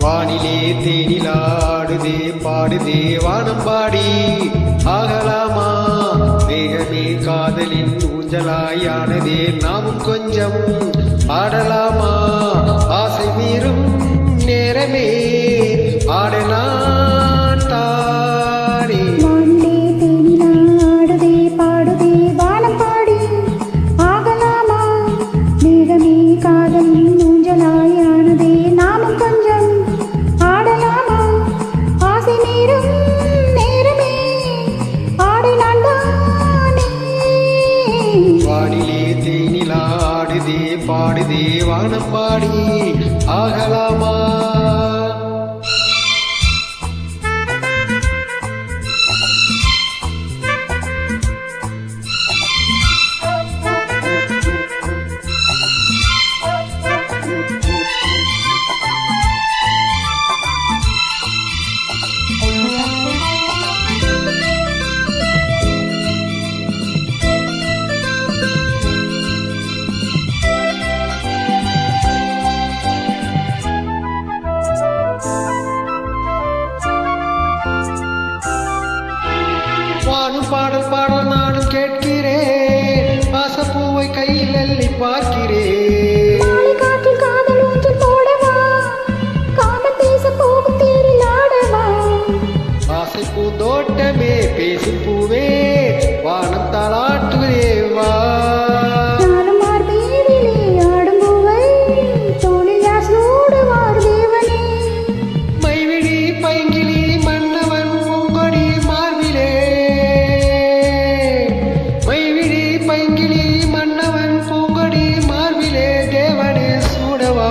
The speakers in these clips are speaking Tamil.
வானிலே தேனிலாடுதே பாடுதே வானம்பாடி ஆகலாமா வேகமே காதலின் ஊஞ்சலாயானதே நாமும் கொஞ்சம் ஆடலாமா ஆசை மீறும் நேரமே ஆடலாம் தானே வானிலே தேனிலாடுதே பாடுதே வானம்பாடி ஆகலாமா பாடல் பாடல் நானும் கேட்கிறேன் ஆசப்பூவை கையில் அள்ளி பார்க்கிறேன் ஆசை பூந்தோட்டமே பேசும் பூவே வானம் தாளாட்டுதேவா மைவிழி பைங்கிலி மன்னவன் பூங்கொடி மார்பிலே பைங்கிலி மன்னவன் பூங்கொடி மார்பிலே தேவனே சூடவா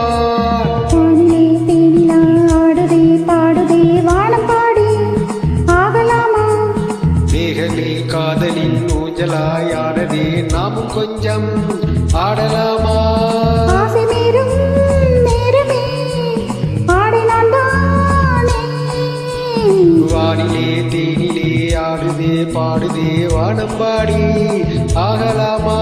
தேனிலாடுதே பாடுதே வானம்பாடி ஆகலாமா வேகமே காதலின் ஊஞ்சலாயானதே நாமும் கொஞ்சம் ஆடலாமா ஆசை மீறும் நேரமே ஆடினான் தானே வானிலே தேனிலே ஆடுதே பாடுதே வானம்பாடி ஆகலாமா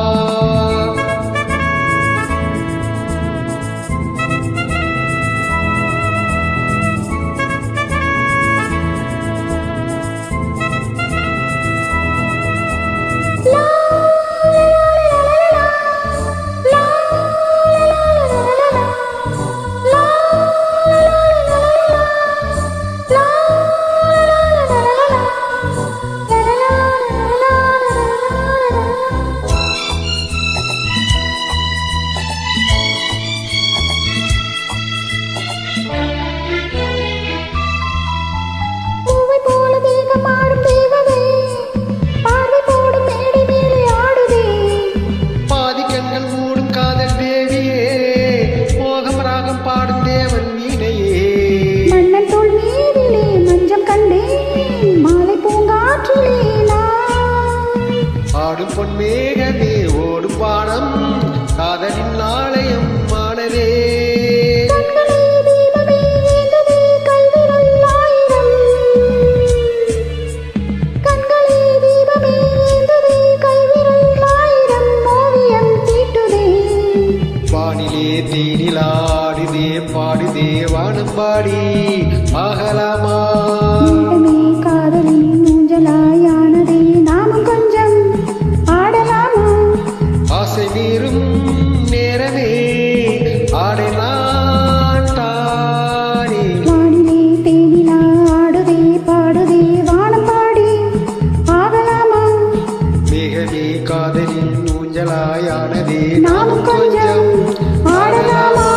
பாடும் தேவன் வீணையே மன்னன் தோள் மீதிலே மஞ்சம் கண்டேன் மாலை பூங்காற்றிலே ஆடும் பொன் மேகமே ஓடும் பானம் காதலின் ஆலயம் மானதே வானிலே தேனிலாடுதே பாடுதே வானம்பாடி ஆகலாமா காதலின் ஊஞ்சலாயானதே நாமும் கொஞ்சம் ஆடலாமா ஆசை மீறும் நேரமே ஆடலாம் தானே வானிலே தேனிலாடுதே பாடுதே வானம்பாடி ஆகலாமா வேகமே காதலின் ஊஞ்சலாயானதே நாமும் கொஞ்சம் ஆடலாமா.